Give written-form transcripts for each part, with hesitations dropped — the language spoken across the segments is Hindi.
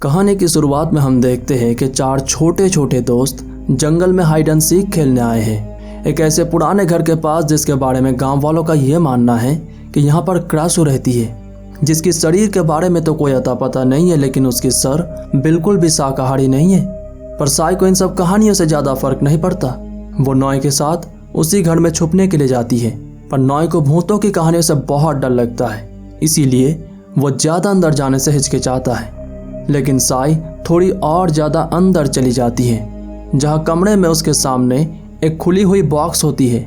कहानी की शुरुआत में हम देखते हैं कि 4 छोटे छोटे दोस्त जंगल में हाइड एंड सीक खेलने आए हैं, एक ऐसे पुराने घर के पास जिसके बारे में गांव वालों का ये मानना है कि यहाँ पर क्रासू रहती है, जिसकी शरीर के बारे में तो कोई अता पता नहीं है, लेकिन उसकी सर बिल्कुल भी शाकाहारी नहीं है। पर साई को इन सब कहानियों से ज़्यादा फर्क नहीं पड़ता। वो नॉय के साथ उसी घर में छुपने के लिए जाती है, पर नॉय को भूतों की कहानियों से बहुत डर लगता है, इसीलिए वो ज़्यादा अंदर जाने से हिचकिचाता है। लेकिन साई थोड़ी और ज़्यादा अंदर चली जाती है, जहाँ कमरे में उसके सामने एक खुली हुई बॉक्स होती है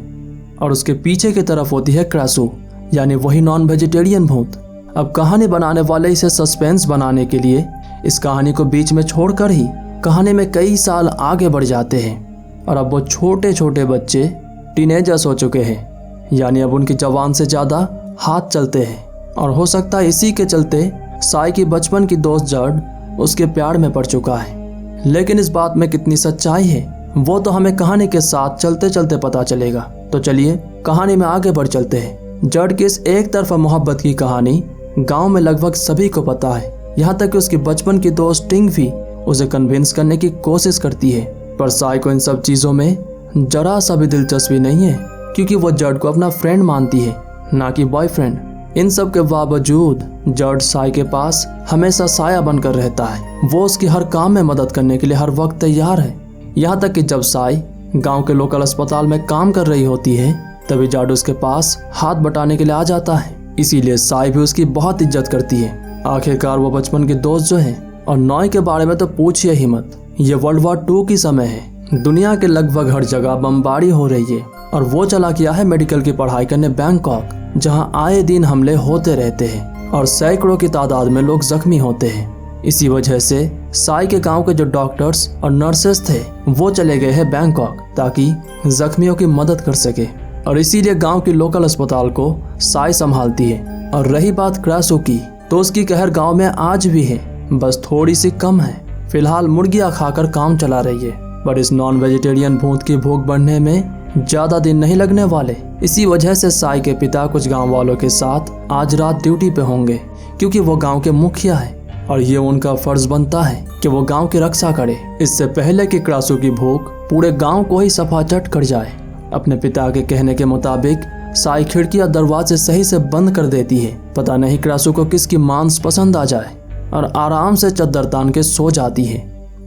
और उसके पीछे की तरफ होती है क्रासू, यानी वही नॉन वेजिटेरियन भूत। अब कहानी बनाने वाले इसे सस्पेंस बनाने के लिए इस कहानी को बीच में छोड़कर ही कहानी में कई साल आगे बढ़ जाते हैं और अब वो छोटे छोटे बच्चे टीनेजर्स हो चुके हैं, यानी अब उनकी जवान से ज़्यादा हाथ चलते हैं। और हो सकता है इसी के चलते साई की बचपन की दोस्त जर्ड उसके प्यार में पड़ चुका है। लेकिन इस बात में कितनी सच्चाई है वो तो हमें कहानी के साथ चलते चलते पता चलेगा। तो चलिए कहानी में आगे बढ़ चलते हैं। जर्ड की इस एक तरफा मोहब्बत की कहानी गांव में लगभग सभी को पता है, यहाँ तक कि उसकी बचपन की दोस्त टिंग भी उसे कन्विंस करने की कोशिश करती है। पर साई को इन सब चीज़ों में जरा सा भी दिलचस्पी नहीं है, क्योंकि वो जर्ड को अपना फ्रेंड मानती है, ना कि बॉयफ्रेंड। इन सब के बावजूद जर्ड साई के पास हमेशा साया बनकर रहता है। वो उसकी हर काम में मदद करने के लिए हर वक्त तैयार है। यहाँ तक कि जब साई गांव के लोकल अस्पताल में काम कर रही होती है, तभी जर्ड उसके पास हाथ बटाने के लिए आ जाता है। इसीलिए साई भी उसकी बहुत इज्जत करती है। आखिरकार वो बचपन के दोस्त जो है। और नॉय के बारे में तो पूछिए ही मत। ये वर्ल्ड वॉर 2 की समय है, दुनिया के लगभग हर जगह बमबारी हो रही है और वो चला गया है मेडिकल की पढ़ाई करने बैंकॉक, जहाँ आए दिन हमले होते रहते हैं और सैकड़ों की तादाद में लोग जख्मी होते हैं। इसी वजह से साई के गांव के जो डॉक्टर्स और नर्सेस थे वो चले गए हैं बैंकॉक, ताकि जख्मियों की मदद कर सके। और इसीलिए गांव की लोकल अस्पताल को साई संभालती है। और रही बात क्रासू की, तो उसकी कहर गांव में आज भी है, बस थोड़ी सी कम है। फिलहाल मुर्गियां खाकर काम चला रही है, पर इस नॉन वेजिटेरियन भूत की भूख बढ़ने में ज़्यादा दिन नहीं लगने वाले। इसी वजह से साई के पिता कुछ गांव वालों के साथ आज रात ड्यूटी पे होंगे, क्योंकि वो गांव के मुखिया है और ये उनका फर्ज बनता है कि वो गांव की रक्षा करे, इससे पहले कि क्रासू की भूख पूरे गांव को ही सफाचट कर जाए। अपने पिता के कहने के मुताबिक साई खिड़की और दरवाजे सही से बंद कर देती है। पता नहीं क्रासू को किसकी मांस पसंद आ जाए, और आराम से चद्दर तान के सो जाती है।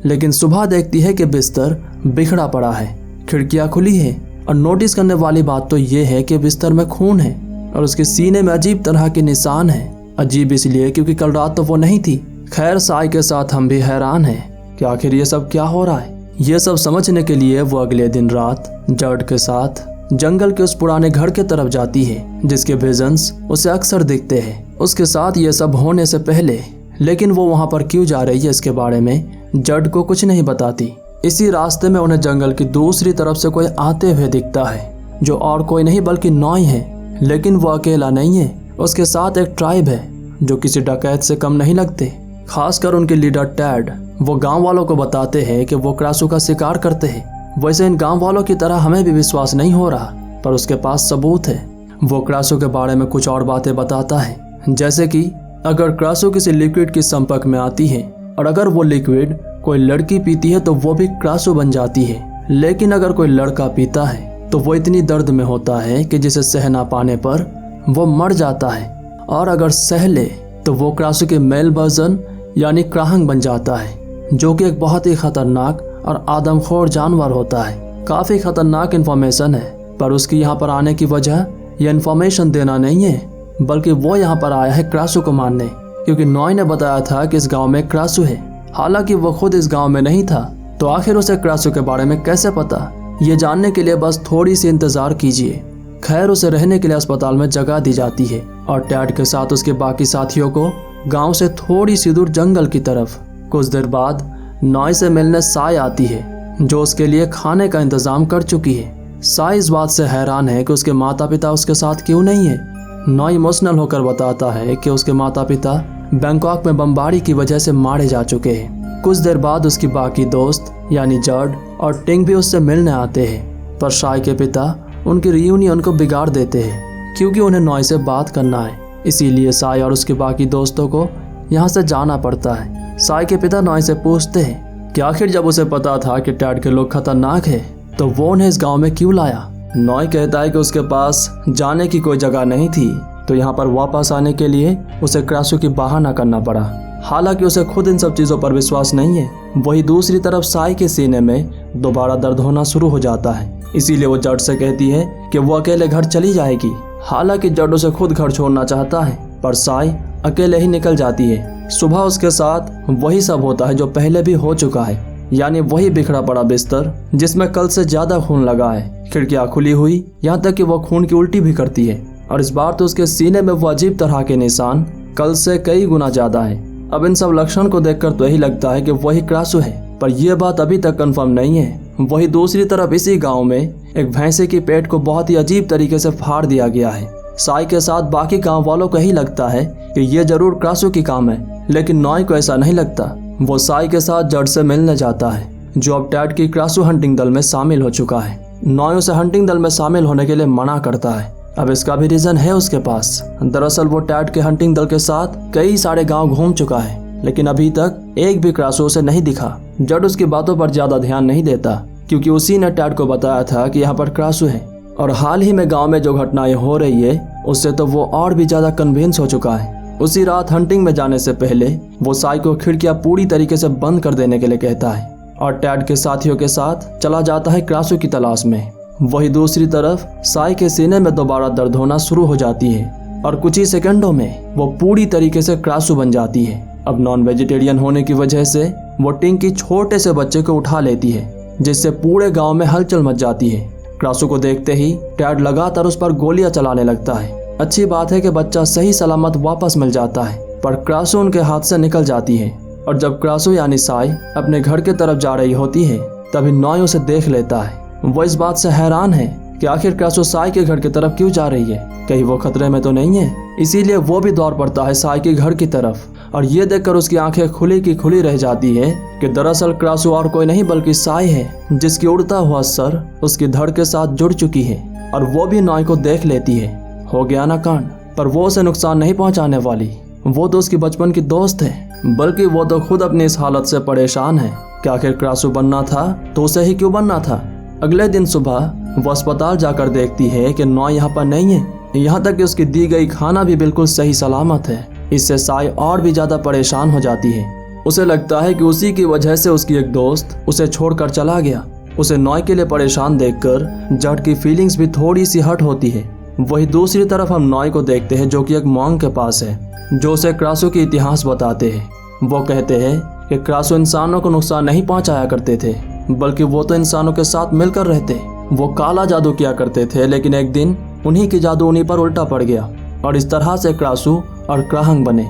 लेकिन सुबह देखती है कि बिस्तर बिखरा पड़ा है, खिड़कियां खुली है, और नोटिस करने वाली बात तो ये है कि बिस्तर में खून है और उसके सीने में अजीब तरह के निशान हैं। अजीब इसलिए क्योंकि कल रात तो वो नहीं थी। खैर, साई के साथ हम भी हैरान हैं कि आखिर ये सब क्या हो रहा है। ये सब समझने के लिए वो अगले दिन रात जर्ड के साथ जंगल के उस पुराने घर के तरफ जाती है, जिसके विजन्स उसे अक्सर दिखते हैं उसके साथ ये सब होने से पहले। लेकिन वो वहाँ पर क्यों जा रही है इसके बारे में जर्ड को कुछ नहीं बताती। इसी रास्ते में उन्हें जंगल की दूसरी तरफ से कोई आते हुए दिखता है, जो और कोई नहीं बल्कि नॉय है। लेकिन वो अकेला नहीं है, उसके साथ एक ट्राइब है जो किसी डकैत से कम नहीं लगते। खासकर उनके लीडर टैड वो गांव वालों को बताते हैं कि वो क्रासू का शिकार करते हैं। वैसे इन गांव वालों की तरह हमें भी विश्वास नहीं हो रहा, पर उसके पास सबूत है। वो क्रासू के बारे में कुछ और बातें बताता है, जैसे कि अगर क्रासू किसी लिक्विड के संपर्क में आती है और अगर वो लिक्विड कोई लड़की पीती है तो वो भी क्रासू बन जाती है। लेकिन अगर कोई लड़का पीता है तो वो इतनी दर्द में होता है कि जिसे सह ना पाने पर वो मर जाता है, और अगर सह ले तो वो क्रासू के मेल वर्जन यानी क्राहंग बन जाता है, जो कि एक बहुत ही खतरनाक और आदमखोर जानवर होता है। काफ़ी खतरनाक इन्फॉर्मेशन है, पर उसकी यहाँ पर आने की वजह यह इन्फॉर्मेशन देना नहीं है, बल्कि वो यहाँ पर आया है क्रासू को मारने, क्योंकि नॉय ने बताया था कि इस गांव में क्रासू है। हालांकि वो खुद इस गांव में नहीं था, तो आखिर उसे क्रासू के बारे में कैसे पता, ये जानने के लिए बस थोड़ी सी इंतजार कीजिए। खैर, उसे रहने के लिए अस्पताल में जगह दी जाती है और टैड के साथ उसके बाकी साथियों को गांव से थोड़ी सी दूर जंगल की तरफ। कुछ देर बाद नॉय से मिलने साई आती है, जो उसके लिए खाने का इंतजाम कर चुकी है। साई इस बात से हैरान है कि उसके माता पिता उसके साथ क्यों नहीं है। नॉय इमोशनल होकर बताता है कि उसके माता पिता बैंकॉक में बमबारी की वजह से मारे जा चुके हैं। कुछ देर बाद उसकी बाकी दोस्त यानी जर्ड और टिंग भी उससे मिलने आते हैं, पर साई के पिता उनकी रियूनियन को बिगाड़ देते हैं, क्योंकि उन्हें नॉय से बात करना है। इसीलिए साई और उसके बाकी दोस्तों को यहाँ से जाना पड़ता है। साई के पिता नॉय से पूछते हैं कि आखिर जब उसे पता था कि टैड के लोग खतरनाक है तो वो उन्हें इस गांव में क्यों लाया। नॉय कहता है कि उसके पास जाने की कोई जगह नहीं थी, तो यहाँ पर वापस आने के लिए उसे क्रासू की बहाना करना पड़ा। हालांकि उसे खुद इन सब चीज़ों पर विश्वास नहीं है। वही दूसरी तरफ साई के सीने में दोबारा दर्द होना शुरू हो जाता है, इसीलिए वो जड से कहती है कि वो अकेले घर चली जाएगी। हालांकि जड उसे खुद घर छोड़ना चाहता है, पर साई अकेले ही निकल जाती है। सुबह उसके साथ वही सब होता है जो पहले भी हो चुका है, यानी वही बिखरा पड़ा बिस्तर जिसमें कल से ज्यादा खून लगा है, खिड़कियां खुली हुई, यहाँ तक कि वो खून की उल्टी भी करती है। और इस बार तो उसके सीने में वो अजीब तरह के निशान कल से कई गुना ज्यादा है। अब इन सब लक्षण को देखकर तो यही लगता है कि वही क्रासू है, पर यह बात अभी तक कंफर्म नहीं है। वही दूसरी तरफ इसी गांव में एक भैंसे की पेट को बहुत ही अजीब तरीके से फाड़ दिया गया है। साई के साथ बाकी गांव वालों को यही लगता है कि ये जरूर क्रासू की काम है, लेकिन नॉय को ऐसा नहीं लगता। वो साई के साथ जड से मिलने जाता है, जो अब टैड की क्रासू हंटिंग दल में शामिल हो चुका है। नॉय उसे हंटिंग दल में शामिल होने के लिए मना करता है। अब इसका भी रीजन है उसके पास। दरअसल वो टैड के हंटिंग दल के साथ कई सारे गांव घूम चुका है, लेकिन अभी तक एक भी क्रासू उसे नहीं दिखा। जड उसकी बातों पर ज्यादा ध्यान नहीं देता, क्योंकि उसी ने टैड को बताया था कि यहाँ पर क्रासू है। और हाल ही में गांव में जो घटनाएं हो रही है उससे तो वो और भी ज्यादा कन्विंस हो चुका है। उसी रात हंटिंग में जाने से पहले वो साई को खिड़कियां पूरी तरीके से बंद कर देने के लिए कहता है और टैड के साथियों के साथ चला जाता है क्रासू की तलाश में। वही दूसरी तरफ साई के सीने में दोबारा दर्द होना शुरू हो जाती है और कुछ ही सेकंडों में वो पूरी तरीके से क्रासू बन जाती है। अब नॉन वेजिटेरियन होने की वजह से वो टिंकी छोटे से बच्चे को उठा लेती है, जिससे पूरे गांव में हलचल मच जाती है। क्रासू को देखते ही टैड लगातार उस पर गोलियां चलाने लगता है। अच्छी बात है कि बच्चा सही सलामत वापस मिल जाता है, पर क्रासू उनके हाथ से निकल जाती है। और जब क्रासू यानी साई अपने घर की तरफ जा रही होती है, तभी नॉय उसे देख लेता है। वो इस बात से हैरान है कि आखिर क्रासू साई के घर की तरफ क्यों जा रही है, कहीं वो खतरे में तो नहीं है। इसीलिए वो भी दौड़ पड़ता है साई के घर की तरफ, और ये देखकर उसकी आंखें खुली की खुली रह जाती है कि दरअसल क्रासू और कोई नहीं बल्कि साई है, जिसकी उड़ता हुआ सर उसकी धड़ के साथ जुड़ चुकी है। और वो भी नॉय को देख लेती है। हो गया ना कांड, पर वो उसे नुकसान नहीं पहुंचाने वाली। वो तो उसकी बचपन की दोस्त है, बल्कि वो तो खुद अपनी इस हालत से परेशान है कि आखिर क्रासू बनना था तो उसे ही क्यों बनना था। अगले दिन सुबह वो अस्पताल जाकर देखती है कि नॉय यहाँ पर नहीं है, यहाँ तक कि उसकी दी गई खाना भी बिल्कुल सही सलामत है। इससे साई और भी ज्यादा परेशान हो जाती है। उसे लगता है कि उसी की वजह से उसकी एक दोस्त उसे छोड़कर चला गया। उसे नॉय के लिए परेशान देखकर जड की फीलिंग्स भी थोड़ी सी हर्ट होती है। वही दूसरी तरफ हम नॉय को देखते हैं, जो कि एक मॉन्क के पास है, जो उसे क्रासू की इतिहास बताते हैं। वो कहते हैं कि क्रासू इंसानों को नुकसान नहीं पहुंचाया करते थे, बल्कि वो तो इंसानों के साथ मिलकर रहते। वो काला जादू किया करते थे, लेकिन एक दिन उन्हीं की जादू उन्हीं पर उल्टा पड़ गया और इस तरह से क्रासू और क्राहंग बने।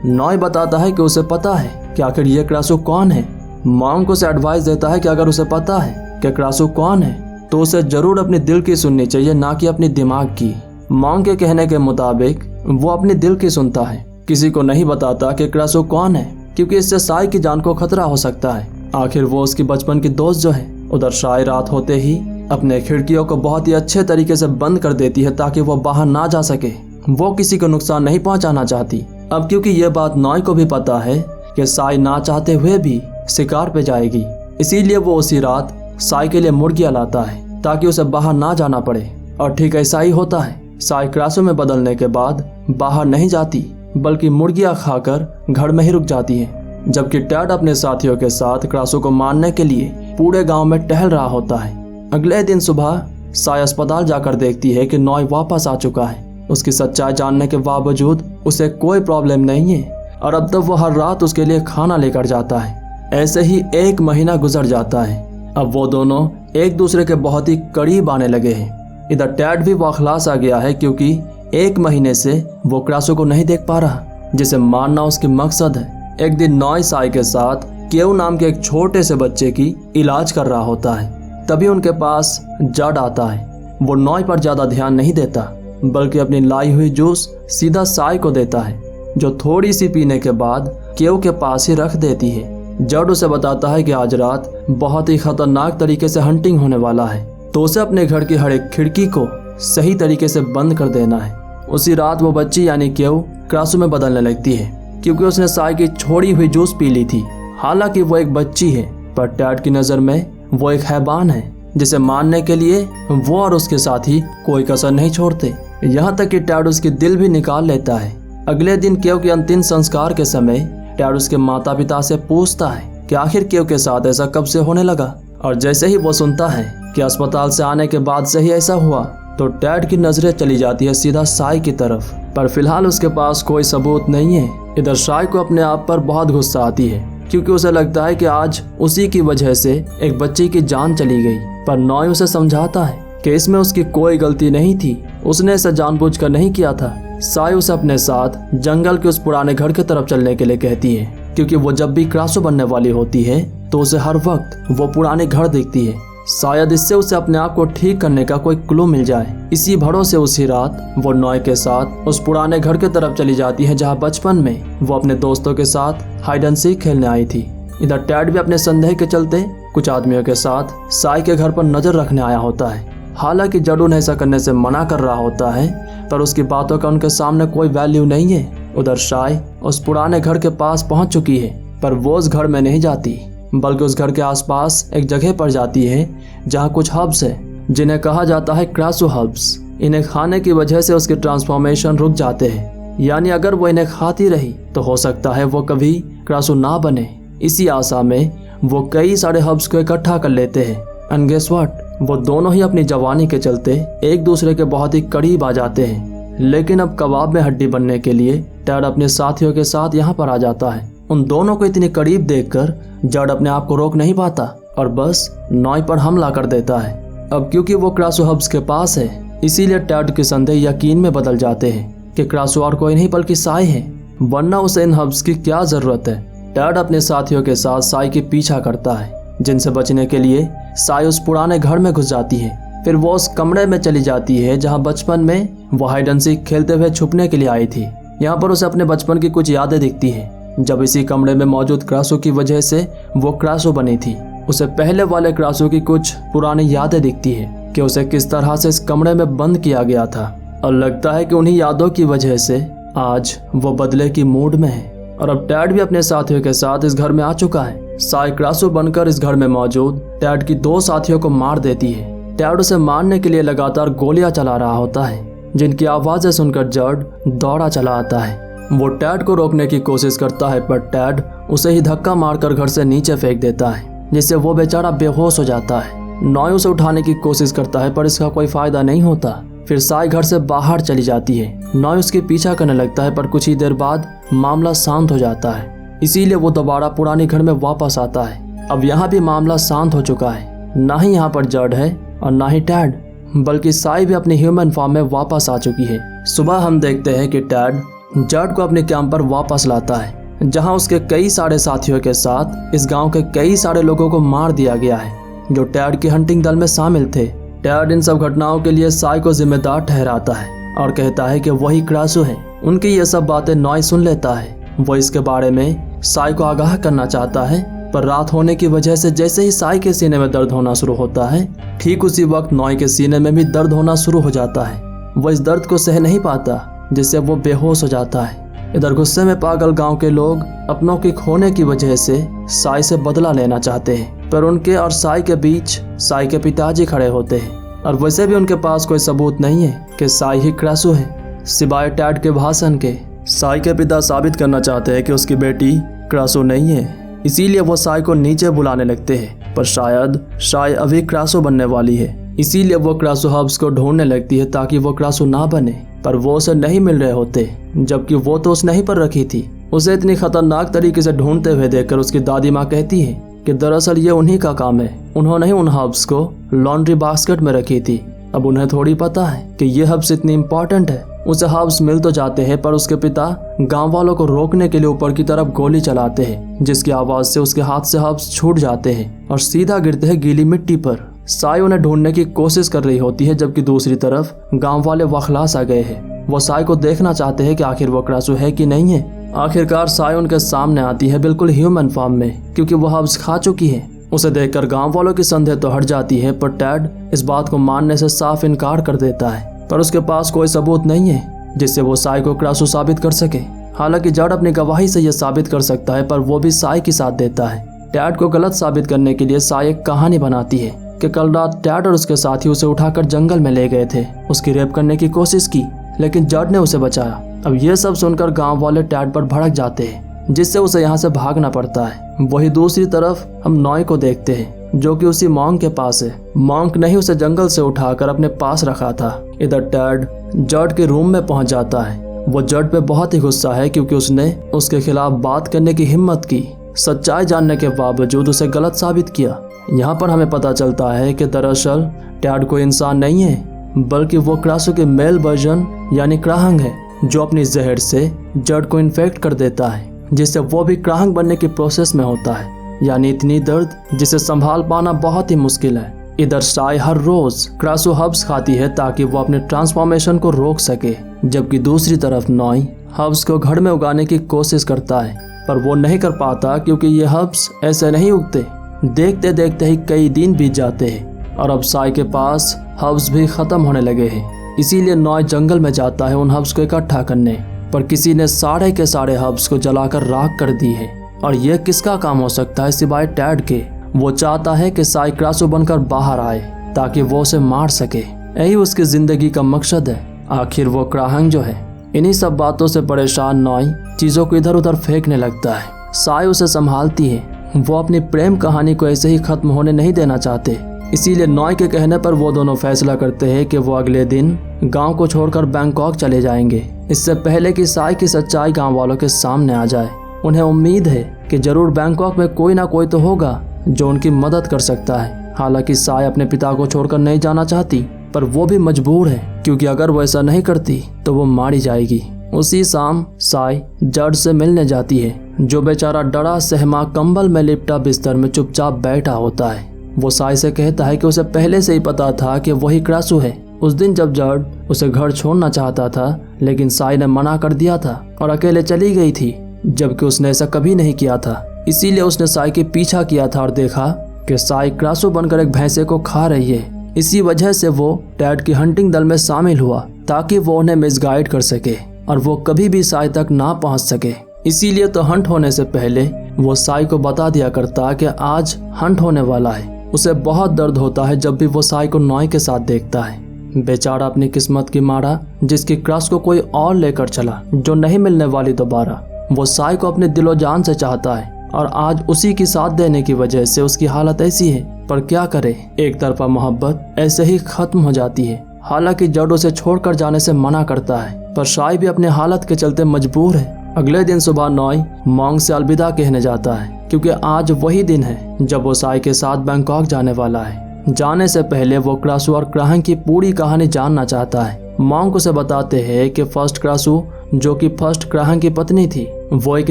नॉय बताता है कि उसे पता है कि आखिर ये क्रासू कौन है। मॉन्क उसे एडवाइस देता है कि अगर उसे पता है कि क्रासू कौन है तो उसे जरूर अपने दिल की सुननी चाहिए, ना कि अपनी दिमाग की। मॉन्क के कहने के मुताबिक वो अपने दिल की सुनता है, किसी को नहीं बताता कि क्रासू कौन है, क्योंकि इससे साई की जान को खतरा हो सकता है। आखिर वो उसकी बचपन की दोस्त जो है। उधर साई रात होते ही अपने खिड़कियों को बहुत ही अच्छे तरीके से बंद कर देती है ताकि वो बाहर ना जा सके। वो किसी को नुकसान नहीं पहुंचाना चाहती। अब क्योंकि ये बात नॉय को भी पता है कि साई ना चाहते हुए भी शिकार पे जाएगी, इसीलिए वो उसी रात साई के लिए मुर्गियां लाता है ताकि उसे बाहर ना जाना पड़े। और ठीक ऐसा ही होता है। साई क्रासू में बदलने के बाद बाहर नहीं जाती, बल्कि मुर्गियां खाकर घर में ही रुक जाती है। जबकि टैड अपने साथियों के साथ क्रासू को मारने के लिए पूरे गांव में टहल रहा होता है। अगले दिन सुबह साई अस्पताल जाकर देखती है कि नॉय वापस आ चुका है। उसकी सच्चाई जानने के बावजूद उसे कोई प्रॉब्लम नहीं है, और अब तक वो हर रात उसके लिए खाना लेकर जाता है। ऐसे ही 1 महीना गुजर जाता है। अब वो दोनों एक दूसरे के बहुत ही करीब आने लगे हैं। इधर टैड भी वाखलास आ गया है, क्योंकि 1 महीने से वो क्रासू को नहीं देख पा रहा, जिसे मारना उसकी मकसद है। एक दिन नॉय साई के साथ केव नाम के एक छोटे से बच्चे की इलाज कर रहा होता है। तभी उनके पास जड आता है। वो नॉय पर ज्यादा ध्यान नहीं देता, बल्कि अपनी लाई हुई जूस सीधा साई को देता है, जो थोड़ी सी पीने के बाद केव के पास ही रख देती है। जड उसे बताता है कि आज रात बहुत ही खतरनाक तरीके से हंटिंग होने वाला है, तो उसे अपने घर की हर एक खिड़की को सही तरीके से बंद कर देना है। उसी रात वो बच्ची यानी केव क्रासू में बदलने लगती है। क्योंकि उसने साई की छोड़ी हुई जूस पी ली थी। हालांकि वो एक बच्ची है, पर टैड की नज़र में वो एक हैवान है जिसे मारने के लिए वो और उसके साथी कोई कसर नहीं छोड़ते। यहाँ तक कि टैड उसकी दिल भी निकाल लेता है। अगले दिन केव के अंतिम संस्कार के समय टैड उसके माता पिता से पूछता है कि आखिर केव के साथ ऐसा कब से होने लगा। और जैसे ही वो सुनता है कि अस्पताल से आने के बाद से ही ऐसा हुआ, तो टैड की नजरें चली जाती है सीधा साई की तरफ। पर फिलहाल उसके पास कोई सबूत नहीं है। इधर साई को अपने आप पर बहुत गुस्सा आती है, क्योंकि उसे लगता है कि आज उसी की वजह से एक बच्ची की जान चली गई। पर नॉय उसे समझाता है कि इसमें उसकी कोई गलती नहीं थी, उसने इसे जानबूझकर नहीं किया था। साई उसे अपने साथ जंगल के उस पुराने घर की तरफ चलने के लिए कहती है, क्योंकि वो जब भी क्रासो बनने वाली होती है तो उसे हर वक्त वो पुराने घर दिखती है। शायद इससे उसे अपने आप को ठीक करने का कोई क्लू मिल जाए। इसी भरोसे उसी रात वो नॉय के साथ उस पुराने घर की तरफ चली जाती है जहाँ बचपन में वो अपने दोस्तों के साथ हाइड एंड सीक खेलने आई थी। इधर टैड भी अपने संदेह के चलते कुछ आदमियों के साथ साई के घर पर नजर रखने आया होता है। हालांकि जड उन्हें ऐसा करने से मना कर रहा होता है, पर उसकी बातों का उनके सामने कोई वैल्यू नहीं है। उधर साई उस पुराने घर के पास पहुंच चुकी है, पर वो उस घर में नहीं जाती, बल्कि उस घर के आसपास एक जगह पर जाती है जहां कुछ हर्ब्स है जिन्हें कहा जाता है क्रासो हर्ब्स। इन्हें खाने की वजह से उसके ट्रांसफॉर्मेशन रुक जाते हैं, यानी अगर वो इन्हें खाती रही तो हो सकता है वो कभी क्रासो ना बने। इसी आशा में वो कई सारे हर्ब्स को इकट्ठा कर लेते हैं। एंड गेस व्हाट, वो दोनों ही अपनी जवानी के चलते एक दूसरे के बहुत ही करीब आ जाते हैं। लेकिन अब कबाब में हड्डी बनने के लिए टैड अपने साथियों के साथ यहाँ पर आ जाता है। उन दोनों को इतनी करीब देखकर जड अपने आप को रोक नहीं पाता और बस नॉय पर हमला कर देता है। अब क्योंकि वो क्रासो हब्स के पास है, इसीलिए टैड के संदेह यकीन में बदल जाते हैं कि क्रासो और कोई नहीं बल्कि साई है, वरना उसे इन हब्स की क्या जरूरत है। टैड अपने साथियों के साथ साई के पीछा करता है, जिनसे बचने के लिए साई उस पुराने घर में घुस जाती है। फिर वो उस कमरे में चली जाती है जहाँ बचपन में वो हाइड एंड सीक खेलते हुए छुपने के लिए आई थी। यहाँ पर उसे अपने बचपन की कुछ यादें दिखती हैं, जब इसी कमरे में मौजूद क्रासो की वजह से वो क्रासो बनी थी। उसे पहले वाले क्रासो की कुछ पुरानी यादें दिखती है कि उसे किस तरह से इस कमरे में बंद किया गया था, और लगता है कि उन्हीं यादों की वजह से आज वो बदले की मूड में है। और अब टैड भी अपने साथियों के साथ इस घर में आ चुका है। साई क्रासो बनकर इस घर में मौजूद टैड की 2 साथियों को मार देती है। टैड उसे मारने के लिए लगातार गोलियां चला रहा होता है, जिनकी आवाजें सुनकर जड दौड़ा चला आता है। वो टैड को रोकने की कोशिश करता है, पर टैड उसे ही धक्का मारकर घर से नीचे फेंक देता है, जिससे वो बेचारा बेहोश हो जाता है। नॉय उसे उठाने की कोशिश करता है, पर इसका कोई फायदा नहीं होता। फिर साई घर से बाहर चली जाती है। नॉय उसके पीछा करने लगता है, पर कुछ ही देर बाद मामला शांत हो जाता है। इसीलिए वो दोबारा पुराने घर में वापस आता है। अब यहाँ भी मामला शांत हो चुका है। ना ही यहाँ पर जड है और ना ही टैड, बल्कि साई भी अपने ह्यूमन फॉर्म में वापस आ चुकी है। सुबह हम देखते हैं कि टैड जड को अपने कैंप पर वापस लाता है, जहां उसके कई सारे साथियों के साथ इस गांव के कई सारे लोगों को मार दिया गया है, जो टैड के हंटिंग दल में शामिल थे। टैड इन सब घटनाओं के लिए साई को जिम्मेदार ठहराता है और कहता है कि वही क्रासो है। उनकी ये सब बातें नॉय सुन लेता है। वो इसके बारे में साई को आगाह करना चाहता है, पर रात होने की वजह से जैसे ही साई के सीने में दर्द होना शुरू होता है, ठीक उसी वक्त नॉय के सीने में भी दर्द होना शुरू हो जाता है। वो इस दर्द को सह नहीं पाता, जिससे वो बेहोश हो जाता है। इधर गुस्से में पागल गांव के लोग अपनों की खोने की वजह से साई से बदला लेना चाहते हैं, पर उनके और साई के बीच साई के पिताजी खड़े होते हैं, और वैसे भी उनके पास कोई सबूत नहीं है कि साई ही क्रासो है, सिवाय टैड के भाषण के। साई के पिता साबित करना चाहते हैं कि उसकी बेटी क्रासो नहीं है, इसीलिए वो साई को नीचे बुलाने लगते हैं, पर शायद साई अभी क्रासो बनने वाली है, इसीलिए वो क्रासो हब्स को ढूंढने लगती है ताकि वो क्रासो ना बने। पर वो उसे नहीं मिल रहे होते, जबकि वो तो उसने ही पर रखी थी। उसे इतनी खतरनाक तरीके से ढूंढते हुए देखकर उसकी दादी माँ कहती है कि दरअसल ये उन्हीं का काम है, उन्होंने ही उन हब्स को लॉन्ड्री बास्केट में रखी थी। अब उन्हें थोड़ी पता है कि ये हब्स इतनी इम्पोर्टेंट है। उसे हब्स मिल तो जाते हैं, पर उसके पिता गांव वालों को रोकने के लिए ऊपर की तरफ गोली चलाते हैं, जिसकी आवाज से उसके हाथ से हब्स छूट जाते हैं और सीधा गिरते हैं गीली मिट्टी पर। साई उन्हें ढूंढने की कोशिश कर रही होती है, जबकि दूसरी तरफ गांव वाले वखलास आ गए हैं। वो साई को देखना चाहते हैं कि आखिर वो क्रासो है कि नहीं है। आखिरकार साई उनके सामने आती है, बिल्कुल ह्यूमन फॉर्म में, क्योंकि वो हब्स खा चुकी है। उसे देखकर गांव वालों की संदेह तो हट जाती है, पर टैड इस बात को मानने से साफ इनकार कर देता है। पर उसके पास कोई सबूत नहीं है जिससे वो साई को क्रासो साबित कर सके। हालांकि जड अपनी गवाही से यह साबित कर सकता है, पर वो भी साई की साथ देता है। टैड को गलत साबित करने के लिए साई एक कहानी बनाती है कि कल रात टैड और उसके साथी उसे उठाकर जंगल में ले गए थे, उसकी रेप करने की कोशिश की, लेकिन जड ने उसे बचाया। अब ये सब सुनकर गांव वाले टैड पर भड़क जाते हैं, जिससे उसे यहाँ से भागना पड़ता है। वही दूसरी तरफ हम नॉय को देखते हैं, जो कि उसी मॉन्क के पास है। मॉन्क ने ही उसे जंगल से उठाकर अपने पास रखा था। इधर टैड जड के रूम में पहुंच जाता है। वो जड पे बहुत ही गुस्सा है क्योंकि उसने उसके खिलाफ बात करने की हिम्मत की, सच्चाई जानने के बावजूद उसे गलत साबित किया। यहाँ पर हमें पता चलता है कि दरअसल टैड कोई इंसान नहीं है, बल्कि वो क्रासो के मेल वर्जन यानी क्राहंग है, जो अपनी जहर से जड को इन्फेक्ट कर देता है, जिससे वो भी क्राहंग बनने की प्रोसेस में होता है। यानी इतनी दर्द जिसे संभाल पाना बहुत ही मुश्किल है। इधर साई हर रोज क्रासो हर्ब्स खाती है ताकि वो अपने ट्रांसफॉर्मेशन को रोक सके, जबकि दूसरी तरफ नॉय हर्ब्स को घर में उगाने की कोशिश करता है, पर वो नहीं कर पाता क्योंकि ये हर्ब्स ऐसे नहीं उगते। देखते देखते ही कई दिन बीत जाते हैं और अब साई के पास हर्ब्स भी खत्म होने लगे हैं। इसीलिए नॉय जंगल में जाता है उन हर्ब्स को इकट्ठा करने, पर किसी ने सारे के सारे हर्ब्स को जलाकर राख कर दी है। और यह किसका काम हो सकता है सिवाय टैड के। वो चाहता है कि साई क्रासो बनकर बाहर आए ताकि वो उसे मार सके। यही उसकी जिंदगी का मकसद है। आखिर वो क्राहंग जो है। इन्हीं सब बातों से परेशान नॉय चीजों को इधर उधर फेंकने लगता है। साई उसे संभालती है। वो अपनी प्रेम कहानी को ऐसे ही खत्म होने नहीं देना चाहते। इसीलिए नॉय के कहने पर वो दोनों फैसला करते हैं कि वो अगले दिन गांव को छोड़कर बैंकॉक चले जाएंगे, इससे पहले कि साई की सच्चाई गांव वालों के सामने आ जाए। उन्हें उम्मीद है कि जरूर बैंकॉक में कोई ना कोई तो होगा जो उनकी मदद कर सकता है। हालांकि साई अपने पिता को छोड़कर नहीं जाना चाहती, पर वो भी मजबूर है क्योंकि अगर वो ऐसा नहीं करती तो वो मारी जाएगी। उसी शाम साई जड से मिलने जाती है, जो बेचारा डरा सहमा कंबल में लिपटा बिस्तर में चुपचाप बैठा होता है। वो साई से कहता है कि उसे पहले से ही पता था कि वही क्रासो है। उस दिन जब जड उसे घर छोड़ना चाहता था, लेकिन साई ने मना कर दिया था और अकेले चली गई थी, जबकि उसने ऐसा कभी नहीं किया था। इसीलिए उसने साई के पीछा किया था और देखा कि साई क्रासो बनकर एक भैंसे को खा रही है। इसी वजह से वो टैड की हंटिंग दल में शामिल हुआ ताकि वो उन्हें मिसगाइड कर सके और वो कभी भी साई तक ना पहुंच सके। इसीलिए तो हंट होने से पहले वो साई को बता दिया करता कि आज हंट होने वाला है। उसे बहुत दर्द होता है जब भी वो साई को नॉय के साथ देखता है। बेचारा अपनी किस्मत की मारा जिसकी क्रास को कोई और लेकर चला, जो नहीं मिलने वाली दोबारा। वो साई को अपने दिलो जान से चाहता है और आज उसी की साथ देने की वजह से उसकी हालत ऐसी है। पर क्या करे, एक तरफा मोहब्बत ऐसे ही खत्म हो जाती है। हालांकि जड उसे छोड़कर जाने से मना करता है, पर साई भी अपने हालत के चलते मजबूर है। अगले दिन सुबह नॉय मॉन्क से अलविदा कहने जाता है क्योंकि आज वही दिन है जब वो साई के साथ बैंकॉक जाने वाला है। जाने से पहले वो क्रासो और क्राहंग की पूरी कहानी जानना चाहता है। मॉन्क उसे बताते हैं कि फर्स्ट क्रासो, जो कि फर्स्ट क्राहंग की पत्नी थी, वो एक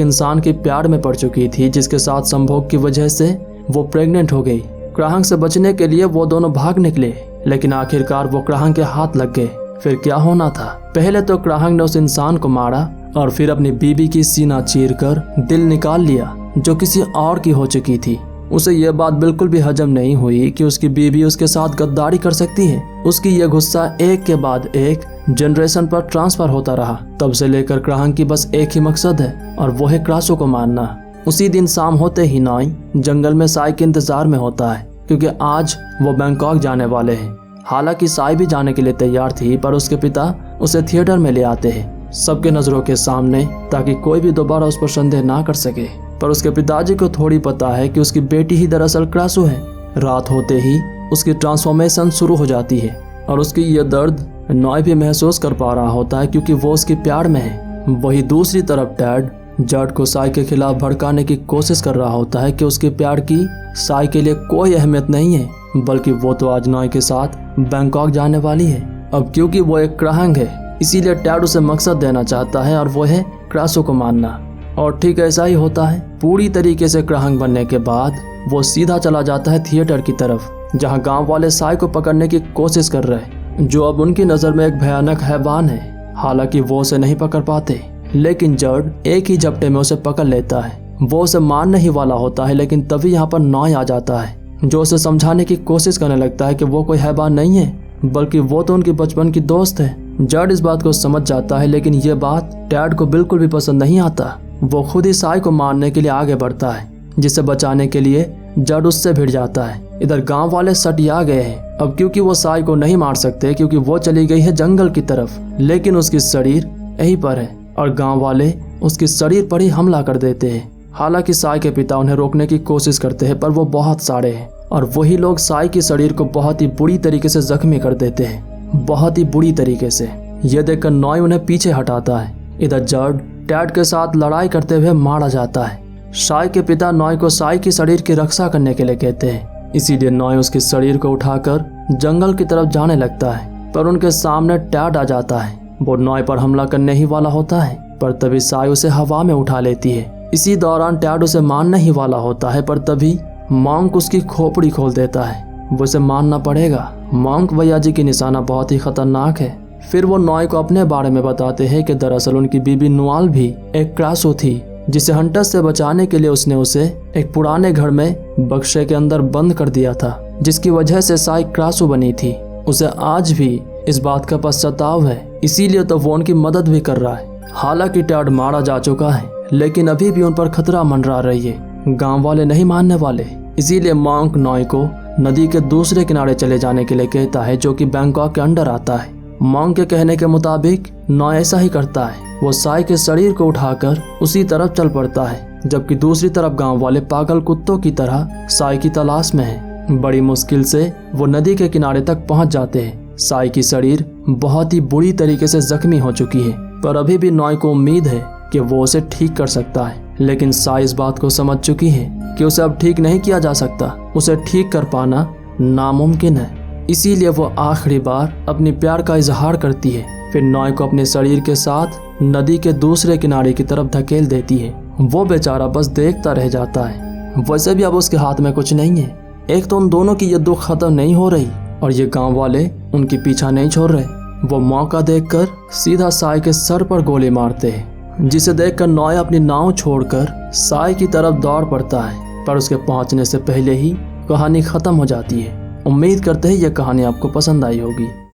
इंसान के प्यार में पड़ चुकी थी, जिसके साथ संभोग की वजह से वो प्रेग्नेंट हो गई। क्राहंग से बचने के लिए वो दोनों भाग निकले, लेकिन आखिरकार वो क्राहंग के हाथ लग गए। फिर क्या होना था, पहले तो क्राहंग ने उस इंसान को मारा और फिर अपनी बीबी की सीना चीरकर दिल निकाल लिया, जो किसी और की हो चुकी थी। उसे यह बात बिल्कुल भी हजम नहीं हुई कि उसकी बीबी उसके साथ गद्दारी कर सकती है। उसकी यह गुस्सा एक के बाद एक जनरेशन पर ट्रांसफर होता रहा। तब से लेकर क्राहंग की बस एक ही मकसद है और वो है क्रासो को मारना। उसी दिन शाम होते ही नॉय जंगल में साई के इंतजार में होता है क्योंकि आज वो बैंकॉक जाने वाले हैं। हालांकि साई भी जाने के लिए तैयार थी, पर उसके पिता उसे थिएटर में ले आते हैं सबके नजरों के सामने, ताकि कोई भी दोबारा उस पर संदेह ना कर सके। पर उसके पिताजी को थोड़ी पता है कि उसकी बेटी ही दरअसल क्रासो है। रात होते ही उसकी ट्रांसफॉर्मेशन शुरू हो जाती है और उसकी यह दर्द नॉय भी महसूस कर पा रहा होता है क्योंकि वो उसके प्यार में है। वही दूसरी तरफ टैड जड को साई के खिलाफ भड़काने की कोशिश कर रहा होता है कि उसके प्यार की साई के लिए कोई अहमियत नहीं है, बल्कि वो तो आज नॉय के साथ बैंकॉक जाने वाली है। अब क्योंकि वो एक क्राहंग है, इसीलिए टैड उसे मकसद देना चाहता है और वो है क्रासो को मारना। और ठीक ऐसा ही होता है। पूरी तरीके से क्राहंग बनने के बाद वो सीधा चला जाता है थिएटर की तरफ, जहां गांव वाले साई को पकड़ने की कोशिश कर रहे हैं, जो अब उनकी नजर में एक भयानक हैवान है। हालांकि वो उसे नहीं पकड़ पाते, लेकिन जड एक ही झपटे में उसे पकड़ लेता है। वो उसे मारने ही वाला होता है, लेकिन तभी यहाँ पर नॉय आ जाता है, जो उसे समझाने की कोशिश करने लगता है कि वो कोई हैवान नहीं है, बल्कि वो तो उनकी बचपन की दोस्त है। जड इस बात को समझ जाता है, लेकिन ये बात टैड को बिल्कुल भी पसंद नहीं आता। वो खुद ही साई को मारने के लिए आगे बढ़ता है, जिसे बचाने के लिए जड उससे भिड़ जाता है। इधर गांव वाले सटिया गए हैं अब, क्योंकि वो साई को नहीं मार सकते, क्योंकि वो चली गई है जंगल की तरफ, लेकिन उसकी शरीर यहीं पर है और गांव वाले उसके शरीर पर ही हमला कर देते हैं। हालांकि साई के पिता उन्हें रोकने की कोशिश करते हैं, पर वो बहुत सारे हैं और वही लोग साई के शरीर को बहुत ही बुरी तरीके से जख्मी कर देते हैं, बहुत ही बुरी तरीके से। यह देखकर नॉय उन्हें पीछे हटाता है। इधर जड टैड के साथ लड़ाई करते हुए मारा जाता है। साई के पिता नॉय को साई के शरीर की रक्षा करने के लिए कहते हैं, इसीलिए नॉय उसके शरीर को उठाकर जंगल की तरफ जाने लगता है, पर उनके सामने टैड आ जाता है। वो नॉय पर हमला करने ही वाला होता है, पर तभी साई उसे हवा में उठा लेती है। इसी दौरान टैड उसे मारने ही वाला होता है, पर तभी मॉन्क उसकी खोपड़ी खोल देता है। वो उसे मारना पड़ेगा। मॉन्क भैया जी की निशाना बहुत ही खतरनाक है। फिर वो नॉय को अपने बारे में बताते हैं कि दरअसल उनकी बीबी नुआल भी एक क्रासो थी, जिसे हंटर्स से बचाने के लिए उसने उसे एक पुराने घर में बक्से के अंदर बंद कर दिया था, जिसकी वजह से साई क्रासो बनी थी। उसे आज भी इस बात का पश्चाताप है, इसीलिए तो वो उनकी मदद भी कर रहा है। हालांकि टैड मारा जा चुका है, लेकिन अभी भी उन पर खतरा मंडरा रही है। गांव वाले नहीं मानने वाले, इसीलिए मॉन्क नॉय को नदी के दूसरे किनारे चले जाने के लिए कहता है, जो कि बैंकॉक के अंडर आता है। मॉन्क के कहने के मुताबिक नॉय ऐसा ही करता है। वो साई के शरीर को उठाकर उसी तरफ चल पड़ता है, जबकि दूसरी तरफ गांव वाले पागल कुत्तों की तरह साई की तलाश में हैं। बड़ी मुश्किल से वो नदी के किनारे तक पहुंच जाते हैं। साई की शरीर बहुत ही बुरी तरीके से जख्मी हो चुकी है, पर अभी भी नॉय को उम्मीद है कि वो उसे ठीक कर सकता है। लेकिन साई इस बात को समझ चुकी है कि उसे अब ठीक नहीं किया जा सकता, उसे ठीक कर पाना नामुमकिन है। इसीलिए वो आखिरी बार अपनी प्यार का इजहार करती है। फिर नॉय को अपने शरीर के साथ नदी के दूसरे किनारे की तरफ धकेल देती है। वो बेचारा बस देखता रह जाता है। वैसे भी अब उसके हाथ में कुछ नहीं है। एक तो उन दोनों की ये दुख खत्म नहीं हो रही और ये गांव वाले उनकी पीछा नहीं छोड़ रहे। वो मौका देखकर सीधा साई के सर पर गोली मारते हैं, जिसे देखकर नॉय अपनी नाव छोड़कर साई की तरफ दौड़ पड़ता है, पर उसके पहुंचने से पहले ही कहानी खत्म हो जाती है। उम्मीद करते हैं यह कहानी आपको पसंद आई होगी।